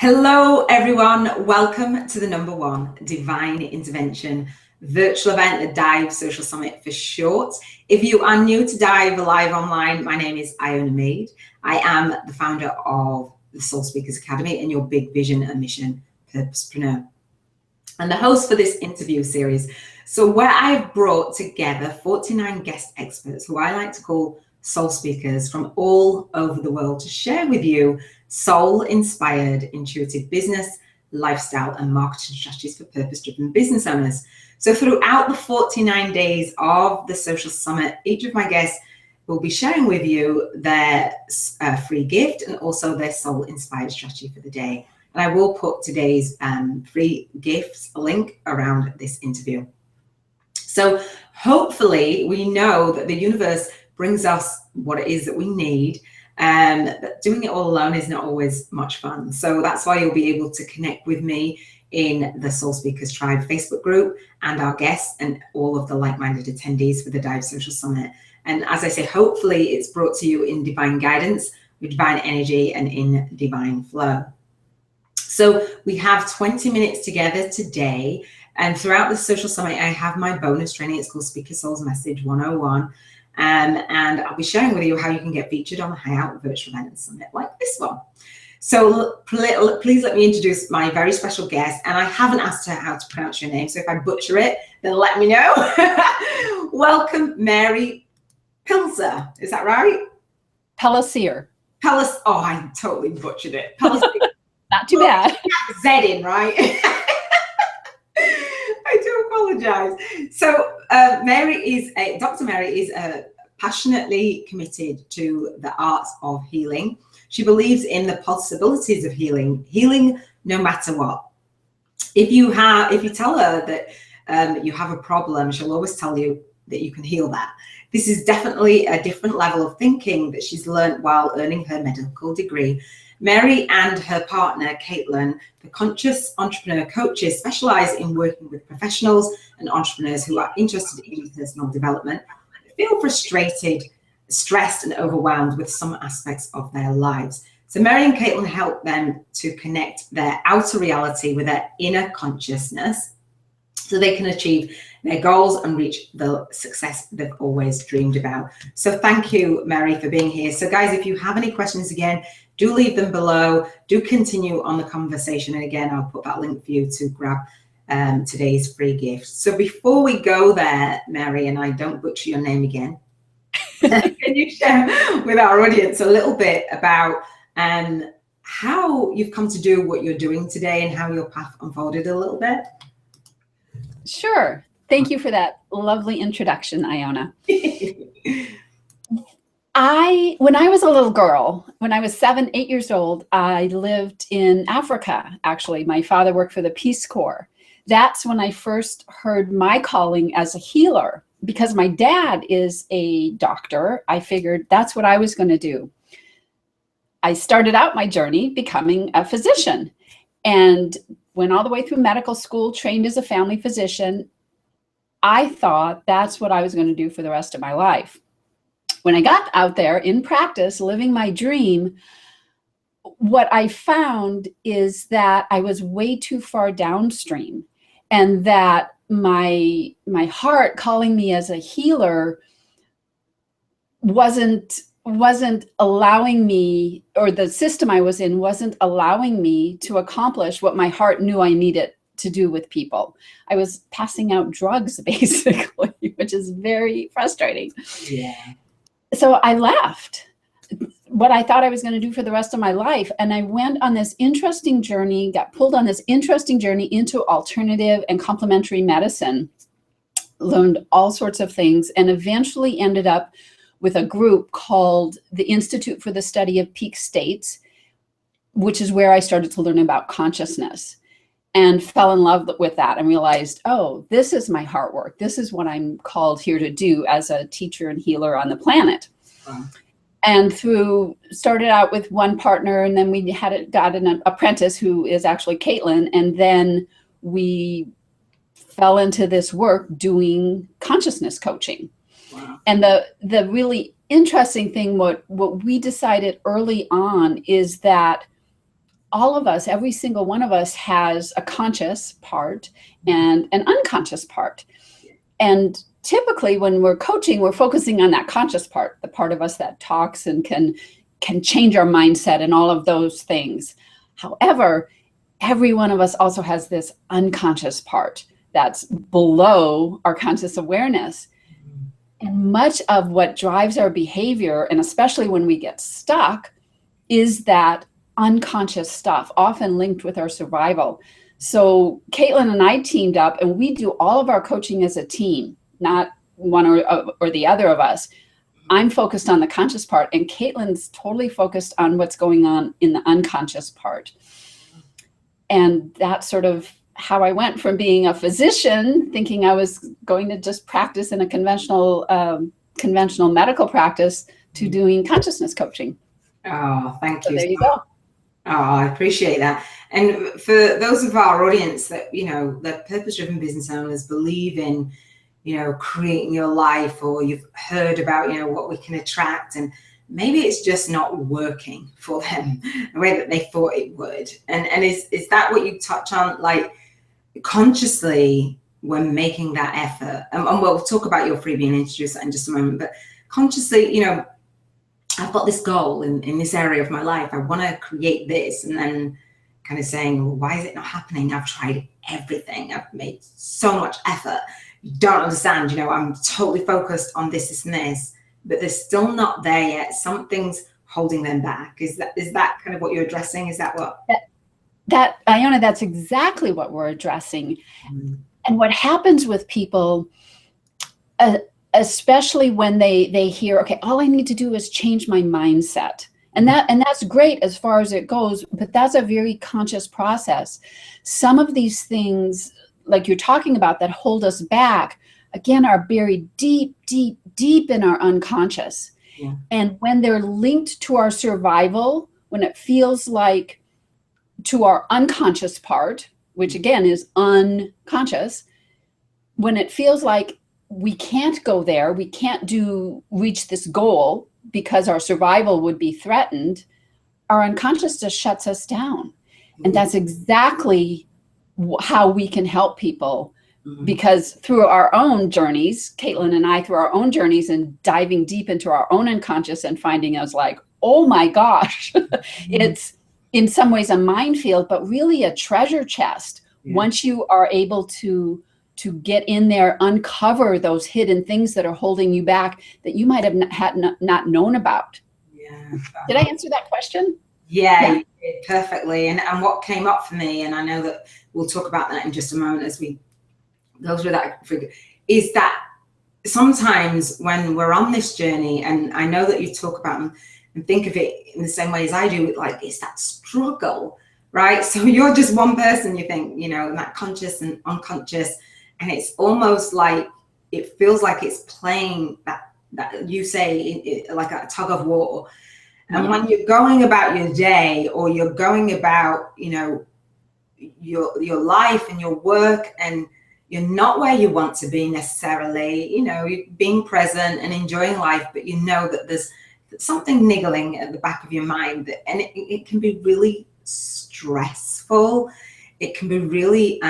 Hello, everyone. Welcome to the #1 Divine Intervention virtual event, the D.I.V.E Social Summit for short. If you are new to D.I.V.E Live Online, my name is Iona Meade. I am the founder of the Soul Speakers Academy and your big vision and mission purposepreneur, and the host for this interview series. So where I've brought together 49 guest experts who I like to call soul speakers from all over the world to share with you soul-inspired, intuitive business, lifestyle, and marketing strategies for purpose-driven business owners. So throughout the 49 days of the Social Summit, each of my guests will be sharing with you their free gift and also their soul-inspired strategy for the day. And I will put today's free gifts link around this interview. So hopefully we know that the universe brings us what it is that we need, but doing it all alone is not always much fun. So that's why you'll be able to connect with me in the Soul Speakers Tribe Facebook group and our guests and all of the like-minded attendees for the D.I.V.E Social Summit. And as I say, hopefully it's brought to you in divine guidance, with divine energy, and in divine flow. So we have 20 minutes together today, and throughout the Social Summit, I have my bonus training. It's called Speaker Soul's Message 101. And I'll be sharing with you how you can get featured on the Hangout Virtual Event and Summit like this one. So please let me introduce my very special guest. And I haven't asked her how to pronounce your name, so if I butcher it, then let me know. Welcome, Mary Pellicer. Is that right? Pellicer. Pellicer. Oh, I totally butchered it. Pellicer. Not too bad. Z in, right? I do apologize. So Dr. Mary is passionately committed to the arts of healing. She believes in the possibilities of healing no matter what. If you tell her that you have a problem, she'll always tell you that you can heal that. This is definitely a different level of thinking that she's learned while earning her medical degree. Mary and her partner, Caitlin, the conscious entrepreneur coaches, specialize in working with professionals and entrepreneurs who are interested in personal development, feel frustrated, stressed, and overwhelmed with some aspects of their lives. So Mary and Caitlin help them to connect their outer reality with their inner consciousness so they can achieve their goals and reach the success they've always dreamed about. So thank you, Mary, for being here. So guys, if you have any questions, again, do leave them below. Do continue on the conversation. And again, I'll put that link for you to grab today's free gift. So before we go there, Mary, and I don't butcher your name again, can you share with our audience a little bit about how you've come to do what you're doing today and how your path unfolded a little bit? Sure. Thank you for that lovely introduction, Iona. When I was a little girl, when I was 7, 8 years old, I lived in Africa, actually. My father worked for the Peace Corps. That's when I first heard my calling as a healer. Because my dad is a doctor, I figured that's what I was going to do. I started out my journey becoming a physician and went all the way through medical school, trained as a family physician. I thought that's what I was going to do for the rest of my life. When I got out there in practice, living my dream, what I found is that I was way too far downstream, and that my heart calling me as a healer wasn't allowing me, or the system I was in wasn't allowing me to accomplish what my heart knew I needed to do with people. I was passing out drugs, basically, which is very frustrating. Yeah. So I left what I thought I was going to do for the rest of my life. And I went on this interesting journey, got pulled on this interesting journey into alternative and complementary medicine, learned all sorts of things, and eventually ended up with a group called the Institute for the Study of Peak States, which is where I started to learn about consciousness, and fell in love with that and realized, oh, this is my heart work. This is what I'm called here to do as a teacher and healer on the planet. Wow. And started out with one partner, and then we got an apprentice who is actually Caitlin, and then we fell into this work doing consciousness coaching. Wow. And the really interesting thing, what we decided early on, is that all of us, every single one of us has a conscious part and an unconscious part. And typically when we're coaching, we're focusing on that conscious part, the part of us that talks and can change our mindset and all of those things. However, every one of us also has this unconscious part that's below our conscious awareness. And much of what drives our behavior, and especially when we get stuck, is that unconscious stuff, often linked with our survival. So Caitlin and I teamed up, and we do all of our coaching as a team, not one or the other of us. I'm focused on the conscious part, and Caitlin's totally focused on what's going on in the unconscious part. And that's sort of how I went from being a physician, thinking I was going to just practice in a conventional medical practice, to doing consciousness coaching. Oh, thank you. So there you go. Oh, I appreciate that. And for those of our audience that, you know, the purpose-driven business owners believe in, you know, creating your life, or you've heard about, you know, what we can attract, and maybe it's just not working for them the way that they thought it would. And is that what you touch on? Like, consciously, when making that effort, and we'll talk about your freebie and introduce that in just a moment, but consciously, you know, I've got this goal in this area of my life. I want to create this, and then kind of saying, well, why is it not happening? I've tried everything. I've made so much effort. You don't understand, you know, I'm totally focused on this and this, but they're still not there yet. Something's holding them back. Is that kind of what you're addressing? Is that what? That Iona, that's exactly what we're addressing. And what happens with people, especially when they hear, okay, all I need to do is change my mindset. And that's great as far as it goes, but that's a very conscious process. Some of these things, like you're talking about, that hold us back, again, are buried deep, deep, deep in our unconscious. Yeah. And when they're linked to our survival, when it feels like, to our unconscious part, which again is unconscious, when it feels like we can't go there, we can't reach this goal because our survival would be threatened, our unconscious just shuts us down. And that's exactly how we can help people, because through our own journeys, Caitlin and I, through our own journeys and diving deep into our own unconscious and finding us like, oh my gosh, it's in some ways a minefield, but really a treasure chest. Once you are able to get in there, uncover those hidden things that are holding you back that you might have not known about. Yeah. Did I answer that question? Yeah, you did perfectly. And what came up for me, and I know that we'll talk about that in just a moment as we go through that, is that sometimes when we're on this journey, and I know that you talk about and think of it in the same way as I do, like it's that struggle, right? So you're just one person, you think, you know, and that conscious and unconscious, and it's almost like it feels like it's playing that you say like a tug of war. And when you're going about your day, or you're going about, you know, your life and your work, and you're not where you want to be necessarily, you know, you're being present and enjoying life, but you know that there's something niggling at the back of your mind, and it can be really stressful. It can be really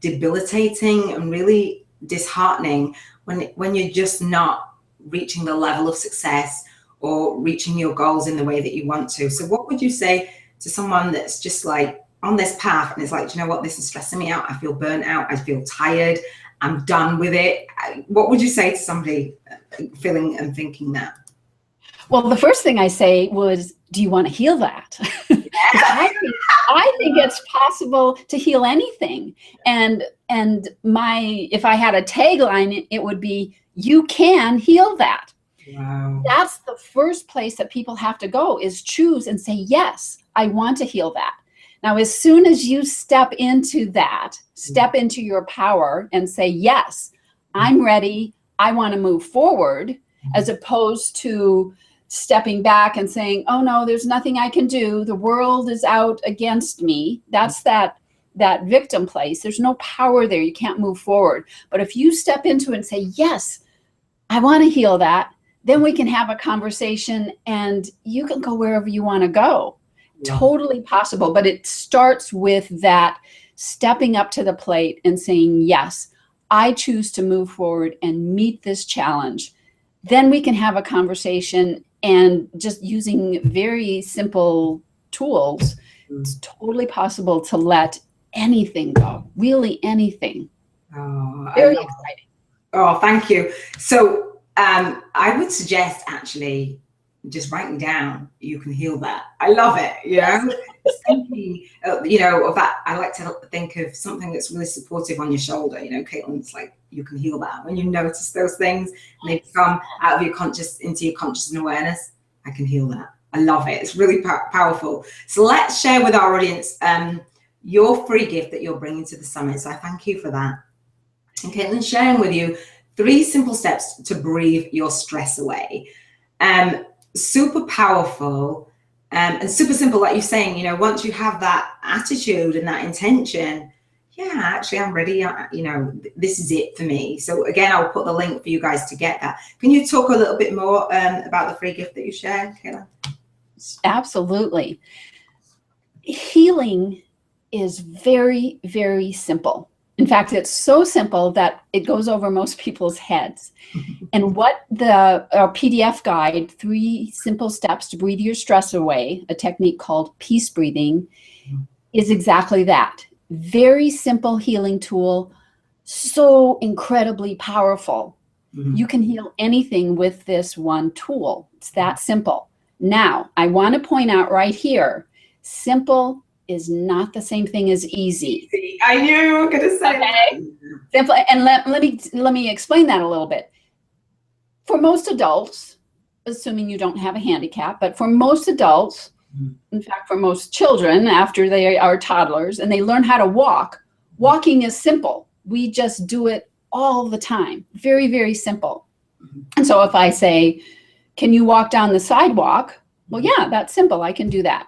debilitating and really disheartening when you're just not reaching the level of success or reaching your goals in the way that you want to. So what would you say to someone that's just like on this path and is like, do you know what, this is stressing me out, I feel burnt out, I feel tired, I'm done with it? What would you say to somebody feeling and thinking that? Well, the first thing I say was, do you want to heal that? I think it's possible to heal anything. And if I had a tagline, it would be, you can heal that. Wow. That's the first place that people have to go, is choose and say, yes, I want to heal that. Now, as soon as you step into that, step into your power and say, yes, I'm ready, I want to move forward, as opposed to stepping back and saying, oh no, there's nothing I can do, the world is out against me. That's that victim place. There's no power there. You can't move forward. But if you step into it and say, yes, I want to heal that, then we can have a conversation and you can go wherever you want to go. totally possible, but it starts with that stepping up to the plate and saying, yes, I choose to move forward and meet this challenge. Then we can have a conversation, and just using very simple tools, it's totally possible to let anything go, really anything. Oh, Very exciting. Oh, thank you. So I would suggest actually just writing down, you can heal that. I love it. You know, thinking, you know, of that. I like to think of something that's really supportive on your shoulder. You know, Caitlin's like, you can heal that. When you notice those things and they come out of your conscious into your conscious and awareness, I can heal that. I love it. It's really powerful. So let's share with our audience your free gift that you're bringing to the summit. So I thank you for that. And Caitlin's sharing with you 3 simple steps to breathe your stress away. Super powerful and super simple, like you're saying. You know, once you have that attitude and that intention, yeah, actually I'm ready, you know, this is it for me. So again, I'll put the link for you guys to get that. Can you talk a little bit more about the free gift that you shared, Caitlin? Absolutely. Healing is very, very simple. In fact, it's so simple that it goes over most people's heads. And what our PDF guide, 3 simple steps to breathe your stress away, a technique called peace breathing, is exactly that. Very simple healing tool, so incredibly powerful. You can heal anything with this one tool. It's that simple. Now, I want to point out right here, simple is not the same thing as easy. I knew you were going to say that. Simple, and let me explain that a little bit. For most adults, assuming you don't have a handicap, but for most adults, in fact, for most children after they are toddlers and they learn how to walk, walking is simple. We just do it all the time. Very, very simple. And so if I say, can you walk down the sidewalk? Well, yeah, that's simple. I can do that.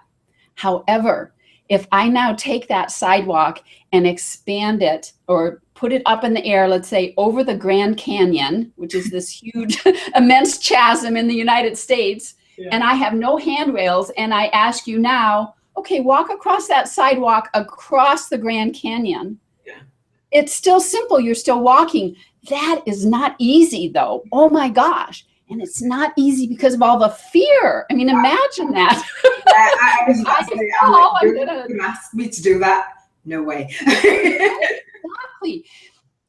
However, if I now take that sidewalk and expand it or put it up in the air, let's say over the Grand Canyon, which is this huge, immense chasm in the United States, and I have no handrails, and I ask you now, okay, walk across that sidewalk across the Grand Canyon. It's still simple. You're still walking. That is not easy, though. Oh, my gosh. And it's not easy because of all the fear. I mean, imagine that. I was about to say, you're going to ask me to do that? No way. Exactly.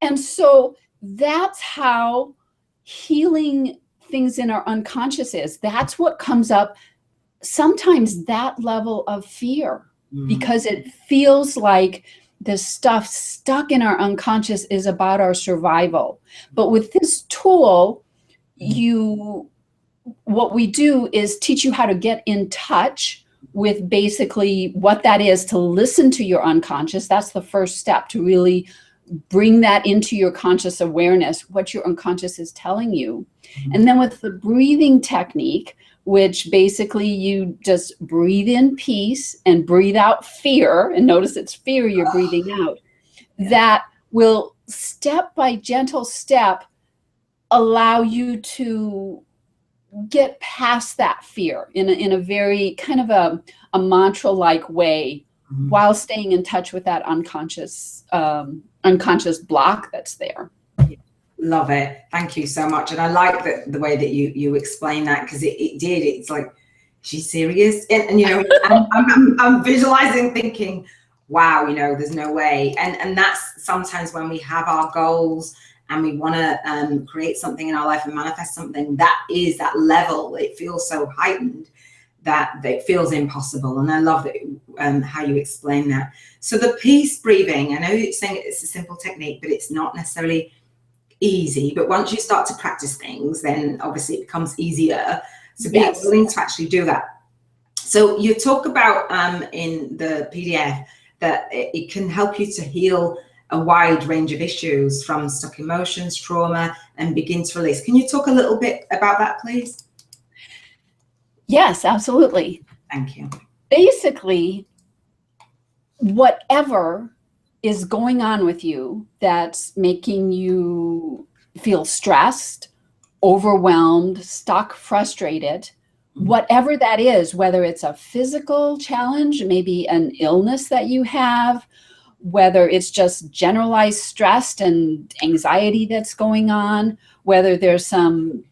And so that's how healing things in our unconscious is. That's what comes up. Sometimes that level of fear, because it feels like the stuff stuck in our unconscious is about our survival. But with this tool, what we do is teach you how to get in touch with basically what that is, to listen to your unconscious. That's the first step, to really bring that into your conscious awareness, what your unconscious is telling you. And then with the breathing technique, which basically you just breathe in peace and breathe out fear, and notice it's fear you're breathing out, that will step by gentle step allow you to get past that fear in a very kind of a mantra-like way, while staying in touch with that unconscious block that's there. Love it. Thank you so much. And I like the way that you explain that, because it's like, she's serious. And you know, I'm visualizing, thinking, wow, you know, there's no way. And that's sometimes when we have our goals and we want to create something in our life and manifest something, that is that level. It feels so heightened that it feels impossible. And I love that how you explain that. So the peace breathing, I know you're saying it's a simple technique, but it's not necessarily easy. But once you start to practice things, then obviously it becomes easier. So be willing to actually do that. So you talk about in the PDF that it can help you to heal a wide range of issues, from stuck emotions, trauma, and begin to release. Can you talk a little bit about that, please? Yes, absolutely. Thank you. Basically, whatever is going on with you that's making you feel stressed, overwhelmed, stuck, frustrated, whatever that is, whether it's a physical challenge, maybe an illness that you have, whether it's just generalized stress and anxiety that's going on, whether there's some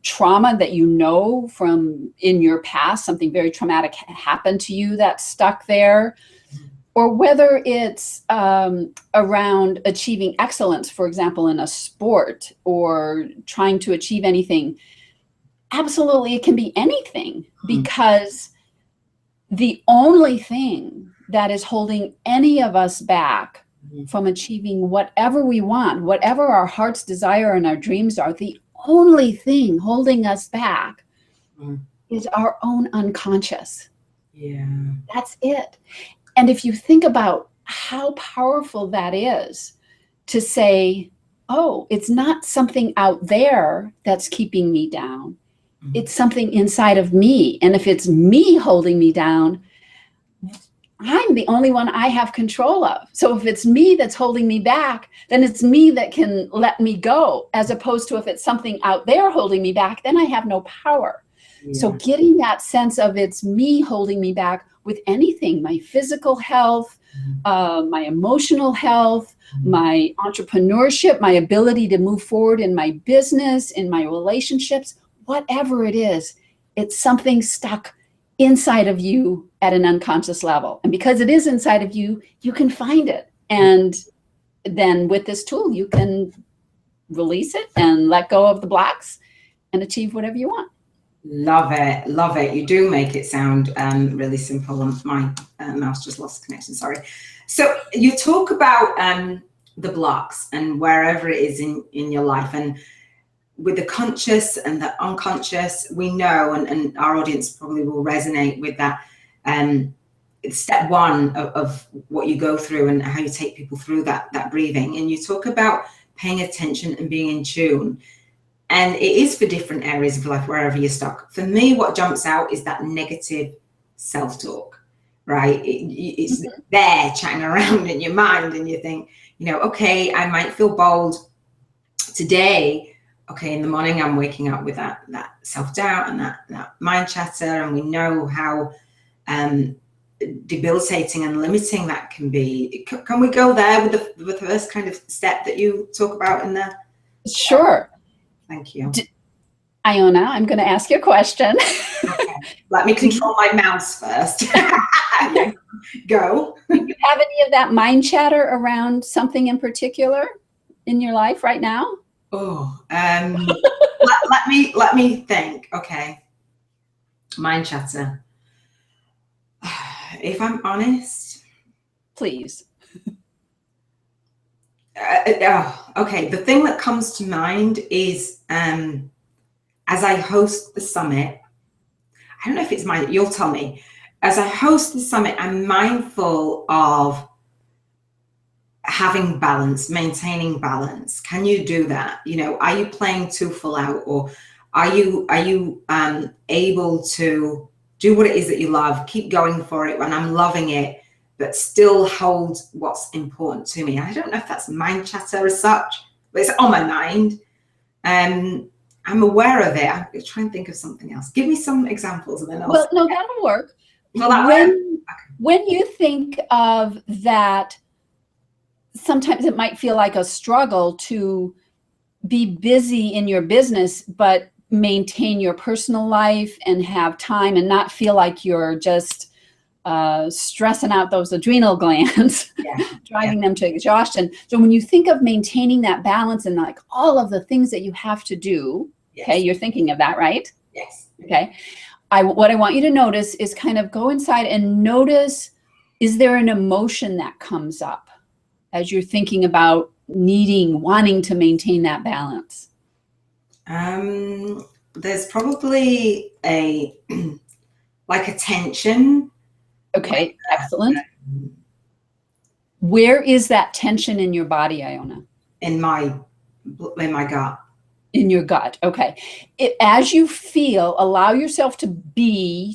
trauma that you know from in your past, something very traumatic happened to you that's stuck there, or whether it's around achieving excellence, for example, in a sport or trying to achieve anything. Absolutely, it can be anything, because the only thing that is holding any of us back from achieving whatever we want, whatever our heart's desire and our dreams are, the only thing holding us back is our own unconscious. Yeah. That's it. And if you think about how powerful that is, to say, oh, it's not something out there that's keeping me down. It's something inside of me. And if it's me holding me down, I'm the only one I have control of. So if it's me that's holding me back, then it's me that can let me go, as opposed to if it's something out there holding me back, then I have no power. Yeah. So getting that sense of it's me holding me back with anything, my physical health, my emotional health, my entrepreneurship, my ability to move forward in my business, in my relationships, whatever it is, it's something stuck inside of you at an unconscious level. And because it is inside of you, you can find it. And then with this tool, you can release it and let go of the blocks and achieve whatever you want. Love it. Love it. You do make it sound really simple. My mouse just lost connection. Sorry. So you talk about the blocks and wherever it is in your life, and with the conscious and the unconscious, we know, and our audience probably will resonate with that. Step one of what you go through and how you take people through that breathing. And you talk about paying attention and being in tune. And it is for different areas of life, wherever you're stuck. For me, what jumps out is that negative self-talk, right? It's there chatting around in your mind, and you think, okay, I might feel bold today. Okay, in the morning, I'm waking up with that self-doubt and that mind chatter, and we know how debilitating and limiting that can be. Can we go there with the first kind of step that you talk about in there? Sure. Thank you. Iona, I'm going to ask you a question. Okay. Let me control my mouse first. Yeah. Go. Do you have any of that mind chatter around something in particular in your life right now? Oh, let me think. Okay. Mind chatter. If I'm honest. Please. Okay. The thing that comes to mind is as I host the summit, I don't know if it's mine, you'll tell me. As I host the summit, I'm mindful of having balance, maintaining balance. Can you do that? Are you playing too full out, or are you able to do what it is that you love, keep going for it when I'm loving it, but still hold what's important to me? I don't know if that's mind chatter as such, but it's on my mind. I'm aware of it. I'm trying to think of something else. Give me some examples, and then I'll. Well, no, that'll work. When you think of that, sometimes it might feel like a struggle to be busy in your business, but maintain your personal life and have time and not feel like you're just stressing out those adrenal glands, driving them to exhaustion. So when you think of maintaining that balance and like all of the things that you have to do, okay, you're thinking of that, right? Yes. Okay. What I want you to notice is kind of go inside and notice, is there an emotion that comes up as you're thinking about wanting to maintain that balance? There's probably a tension. Okay, excellent. Where is that tension in your body, Iona? In my gut. In your gut, okay. As you feel, allow yourself to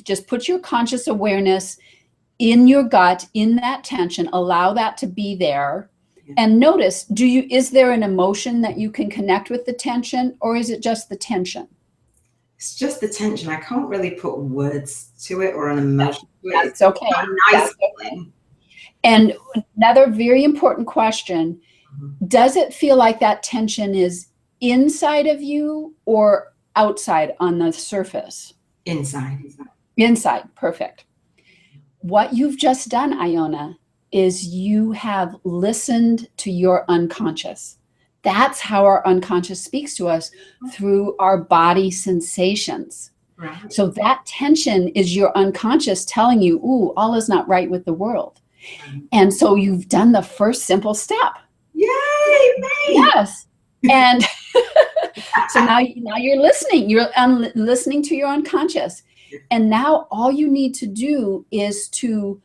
just put your conscious awareness in your gut, in that tension, allow that to be there. And notice, is there an emotion that you can connect with the tension, or is it just the tension? it's just the tension. I can't really put words to it or an emotion to it. That's okay. It's not a nice feeling. And another very important question, does it feel like that tension is inside of you or outside on the surface? Inside. Inside, perfect. What you've just done, Iona, is you have listened to your unconscious. That's how our unconscious speaks to us, through our body sensations. Right. So that tension is your unconscious telling you, ooh, all is not right with the world. And so you've done the first simple step. Yay, me! Yes. And so now you're listening. You're listening to your unconscious. And now all you need to do is to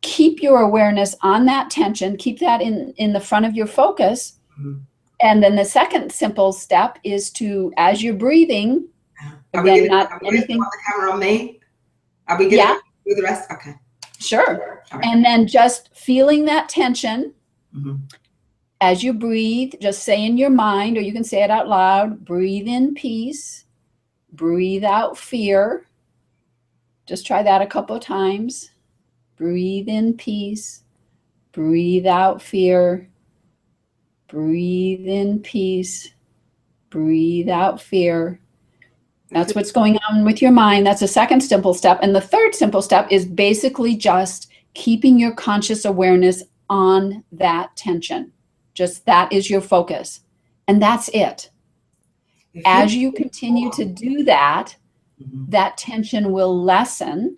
keep your awareness on that tension, keep that in the front of your focus. And then the second simple step is to, as you're breathing, again, not anything. Want the camera on me? Are we going to do the rest? Okay. Sure. Right. And then just feeling that tension as you breathe, just say in your mind, or you can say it out loud, breathe in peace, breathe out fear. Just try that a couple of times. Breathe in peace, breathe out fear, breathe in peace, breathe out fear. That's what's going on with your mind. That's the second simple step. And the third simple step is basically just keeping your conscious awareness on that tension. Just that is your focus. And that's it. As you continue to do that, that tension will lessen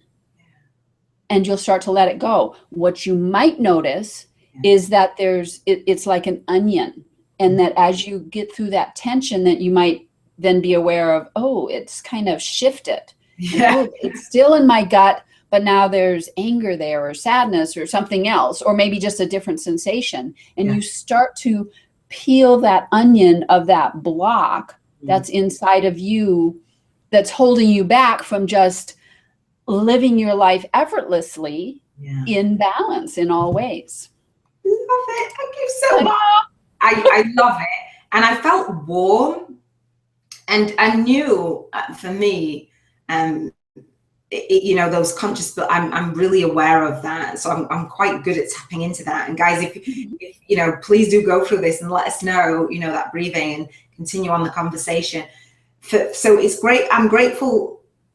and you'll start to let it go. What you might notice is that it's like an onion, and that as you get through that tension, that you might then be aware of, oh, it's kind of shifted. Oh, it's still in my gut, but now there's anger there, or sadness, or something else, or maybe just a different sensation. And you start to peel that onion of that block that's inside of you, that's holding you back from just living your life effortlessly in balance in all ways. Love it. Thank you so much. I love it. And I felt warm. And I knew for me, those conscious, but I'm really aware of that. So I'm quite good at tapping into that. And guys, if please do go through this and let us know, that breathing, and continue on the conversation. So it's great. I'm grateful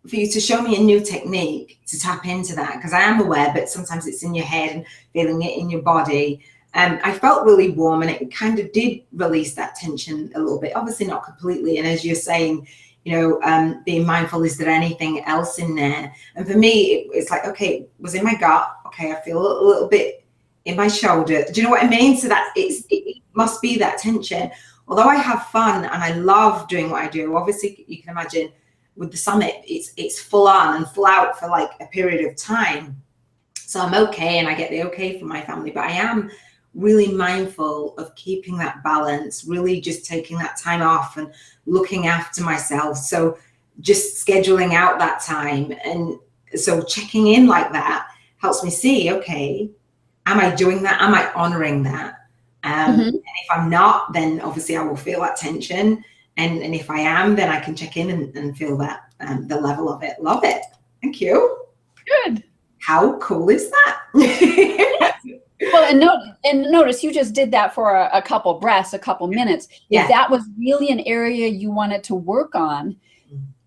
for you to show me a new technique to tap into that, because I am aware, but sometimes it's in your head and feeling it in your body. I felt really warm, and it kind of did release that tension a little bit, obviously not completely. And as you're saying, being mindful, is there anything else in there? And for me, it's like, okay, it was in my gut. Okay, I feel a little bit in my shoulder. Do you know what I mean? So that it must be that tension. Although I have fun and I love doing what I do, obviously you can imagine with the summit, it's full on and full out for like a period of time. So I'm okay, and I get the okay from my family, but I am really mindful of keeping that balance, really just taking that time off and looking after myself. So just scheduling out that time, and so checking in like that helps me see, okay, am I doing that? Am I honoring that? And if I'm not, then obviously I will feel that tension. And if I am, then I can check in and feel that, the level of it. Love it. Thank you. Good. How cool is that? Well, and notice you just did that for a couple breaths, a couple minutes. If that was really an area you wanted to work on,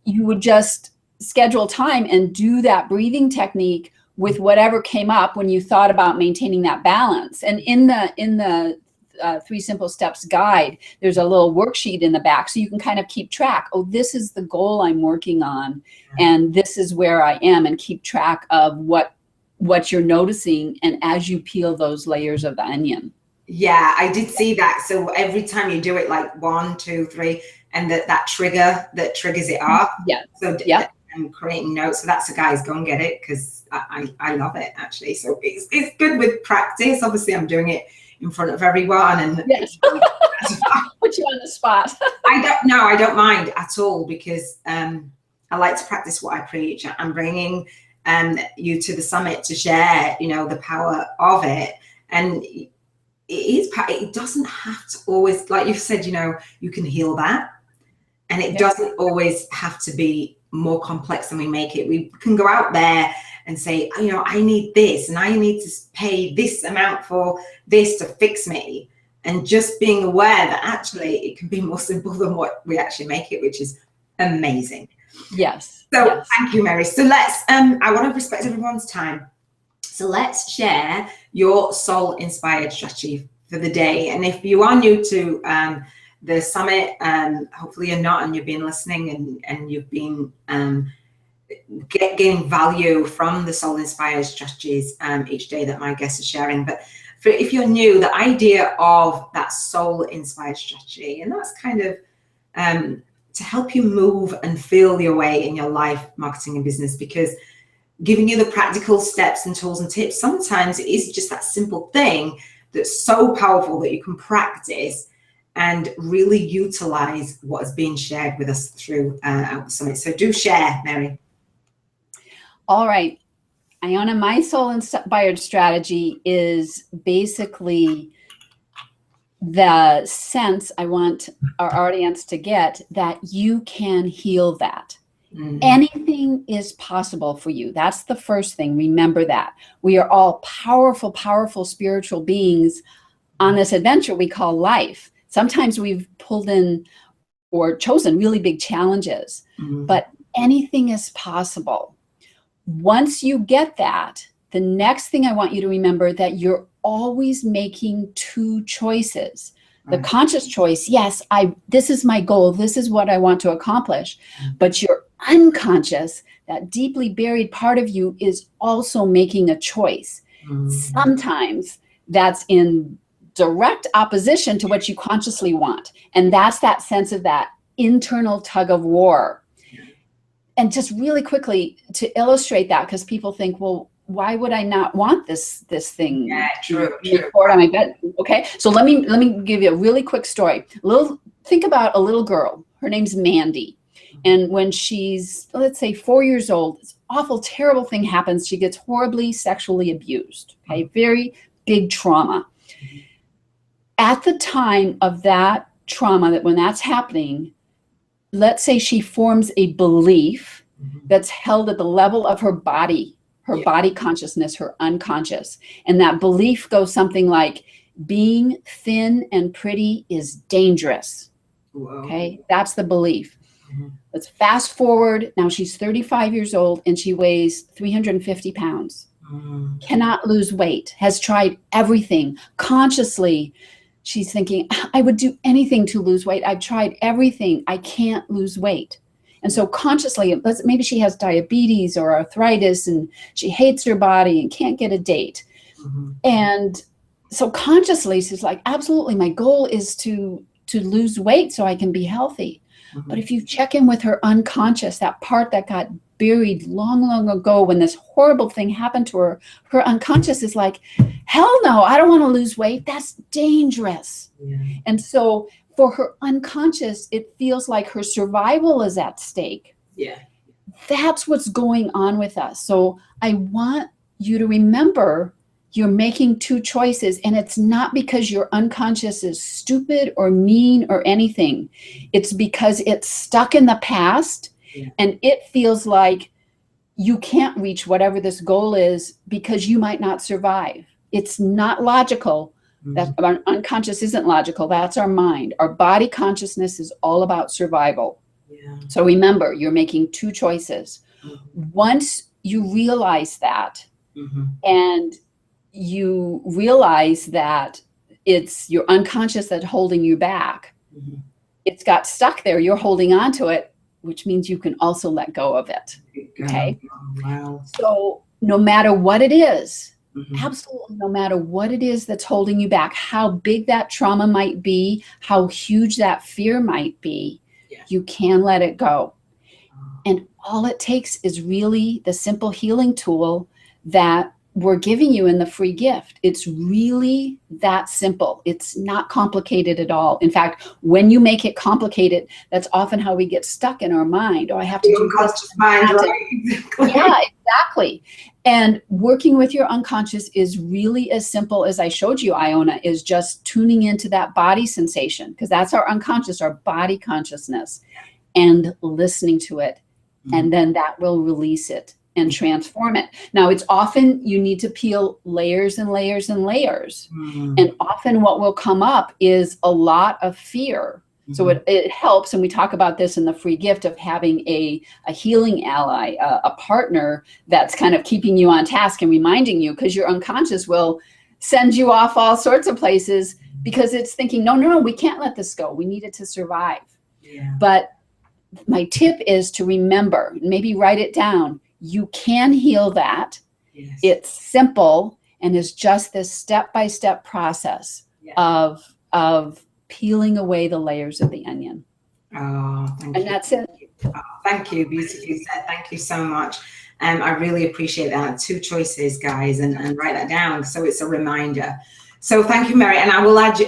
you would just schedule time and do that breathing technique with whatever came up when you thought about maintaining that balance. And in the 3 Simple Steps guide, there's a little worksheet in the back, so you can kind of keep track. Oh, this is the goal I'm working on, and this is where I am, and keep track of what you're noticing, and as you peel those layers of the onion. Yeah, I did see that. So every time you do it, like 1, 2, 3, and that trigger that triggers it off. So I'm creating notes. So that's, guys, go and get it, because I love it, actually. So it's good with practice. Obviously, I'm doing it in front of everyone, and put you on the spot. I don't mind at all, because I like to practice what I preach. I'm bringing you to the summit to share, the power of it. And it doesn't have to always, like you've said, you can heal that. And it doesn't always have to be more complex than we make it. We can go out there and say, you know, I need this and I need to pay this amount for this to fix me. And just being aware that actually it can be more simple than what we actually make it, which is amazing. Yes. So yes. Thank you, Mary. So let's, I want to respect everyone's time. So let's share your soul inspired strategy for the day. And if you are new to the summit, hopefully you're not, and you've been listening and you've been gaining value from the soul inspired strategies each day that my guests are sharing. But if you're new, the idea of that soul inspired strategy, and that's kind of to help you move and feel your way in your life, marketing and business, because giving you the practical steps and tools and tips, sometimes it is just that simple thing that's so powerful that you can practice and really utilize what is being shared with us through our summit. So do share, Mary. All right, Iona, my soul inspired strategy is basically the sense I want our audience to get that you can heal that. Anything is possible for you. That's the first thing. Remember that. We are all powerful, powerful spiritual beings on this adventure we call life. Sometimes we've pulled in or chosen really big challenges, but anything is possible. Once you get that, the next thing I want you to remember that you're always making two choices. The conscious choice, yes, this is my goal, this is what I want to accomplish. But your unconscious, that deeply buried part of you, is also making a choice. Sometimes that's in direct opposition to what you consciously want. And that's that sense of that internal tug of war. And just really quickly to illustrate that, because people think, well, why would I not want this thing? Yeah, true. On my bed. Okay, so let me give you a really quick story. Think about a little girl. Her name's Mandy, and when she's, let's say, 4 years old, this awful, terrible thing happens. She gets horribly sexually abused. Okay, very big trauma. At the time of that trauma, when that's happening, let's say she forms a belief that's held at the level of her body. Her body consciousness, her unconscious. And that belief goes something like, being thin and pretty is dangerous. Whoa. Okay, that's the belief. Let's fast forward. Now she's 35 years old and she weighs 350 pounds. Cannot lose weight, has tried everything. Consciously, she's thinking, I would do anything to lose weight. I've tried everything. I can't lose weight. And so consciously, maybe she has diabetes or arthritis and she hates her body and can't get a date. And so consciously, she's like, absolutely, my goal is to lose weight so I can be healthy. But if you check in with her unconscious, that part that got buried long, long ago when this horrible thing happened to her, her unconscious is like, hell no, I don't want to lose weight. That's dangerous. And so for her unconscious, it feels like her survival is at stake. That's what's going on with us. So I want you to remember you're making two choices, and it's not because your unconscious is stupid or mean or anything. It's because it's stuck in the past and it feels like you can't reach whatever this goal is because you might not survive. It's not logical. That our unconscious isn't logical. That's our mind. Our body consciousness is all about survival. So remember, you're making two choices. Once you realize that, and you realize that it's your unconscious that's holding you back, it's got stuck there, you're holding on to it, which means you can also let go of it. Okay. Wow. So no matter what it is, absolutely, no matter what it is that's holding you back, how big that trauma might be, how huge that fear might be, you can let it go. And all it takes is really the simple healing tool that we're giving you in the free gift. It's really that simple. It's not complicated at all. In fact, when you make it complicated, that's often how we get stuck in our mind. Oh, I have to do unconscious mind, right? Yeah, exactly. And working with your unconscious is really as simple as I showed you, Iona, is just tuning into that body sensation, because that's our unconscious, our body consciousness. and listening to it. And then that will release it and transform it. Now, it's often you need to peel layers and layers and layers. And often what will come up is a lot of fear. So it helps, and we talk about this in the free gift of having a healing ally, a partner that's kind of keeping you on task and reminding you, because your unconscious will send you off all sorts of places because it's thinking, no, we can't let this go. We need it to survive. Yeah. But my tip is to remember, maybe write it down. You can heal that. Yes. It's simple and is just this step-by-step process of peeling away the layers of the onion. Oh, thank you. And that's it. Oh, thank you. Beautifully said. Thank you so much. I really appreciate that. 2 choices, guys, and write that down so it's a reminder. So thank you, Mary. And I will ask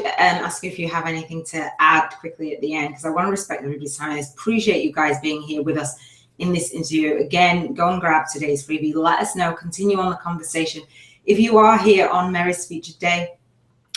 you if you have anything to add quickly at the end, because I want to respect everybody's time. I appreciate you guys being here with us in this interview. Again, go and grab today's freebie. Let us know. Continue on the conversation. If you are here on Mary's featured day,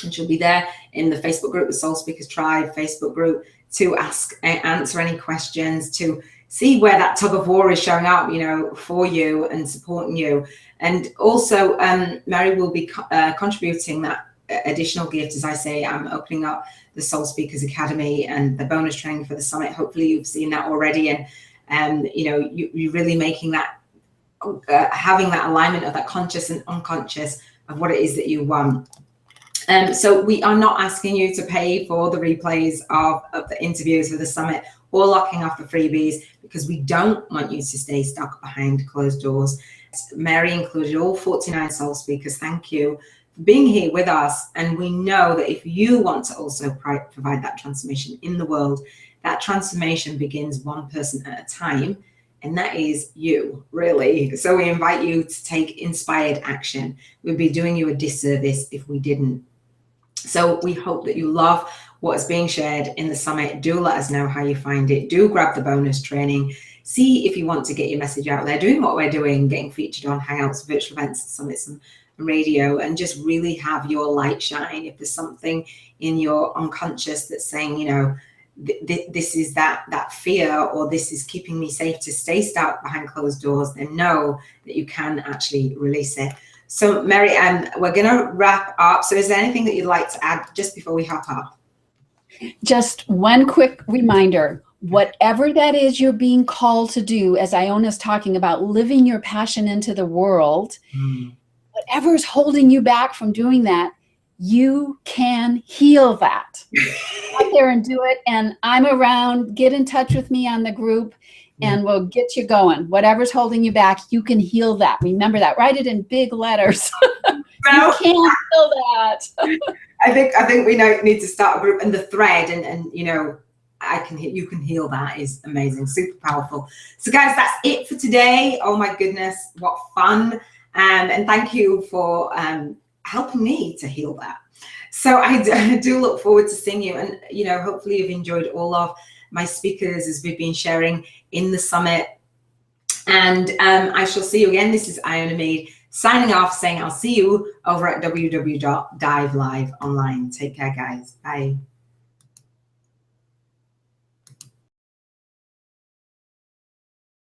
and she'll be there in the Facebook group, the Soul Speakers Tribe Facebook group, to answer any questions, to see where that tug of war is showing up, for you and supporting you. And also, Mary will be contributing that additional gift. As I say, I'm opening up the Soul Speakers Academy and the bonus training for the summit. Hopefully you've seen that already, and you're really making that having that alignment of that conscious and unconscious of what it is that you want. So we are not asking you to pay for the replays of the interviews for the summit or locking off the freebies, because we don't want you to stay stuck behind closed doors. Mary included all 49 soul speakers. Thank you for being here with us. And we know that if you want to also provide that transformation in the world, that transformation begins one person at a time. And that is you, really. So we invite you to take inspired action. We'd be doing you a disservice if we didn't. So we hope that you love what is being shared in the summit. Do let us know how you find it. Do grab the bonus training. See if you want to get your message out there, doing what we're doing, getting featured on Hangouts, virtual events, summits, and radio, and just really have your light shine. If there's something in your unconscious that's saying, this is that fear, or this is keeping me safe to stay stuck behind closed doors, then know that you can actually release it. So Mary, we're going to wrap up. So is there anything that you'd like to add just before we hop off? Just one quick reminder, whatever that is you're being called to do, as Iona's talking about, living your passion into the world, whatever is holding you back from doing that, you can heal that. Get out there and do it. And I'm around. Get in touch with me on the group and we'll get you going. Whatever's holding you back, you can heal that. Remember that. Write it in big letters. You can heal that. I think we need to start a group, and the thread and you can heal that is amazing, super powerful. So guys, that's it for today. Oh my goodness, what fun. And thank you for helping me to heal that. So I do look forward to seeing you, and hopefully you've enjoyed all of my speakers as we've been sharing in the summit. And I shall see you again. This is Iona Meade signing off, saying I'll see you over at www.D.I.V.E Live online. Take care, guys. Bye.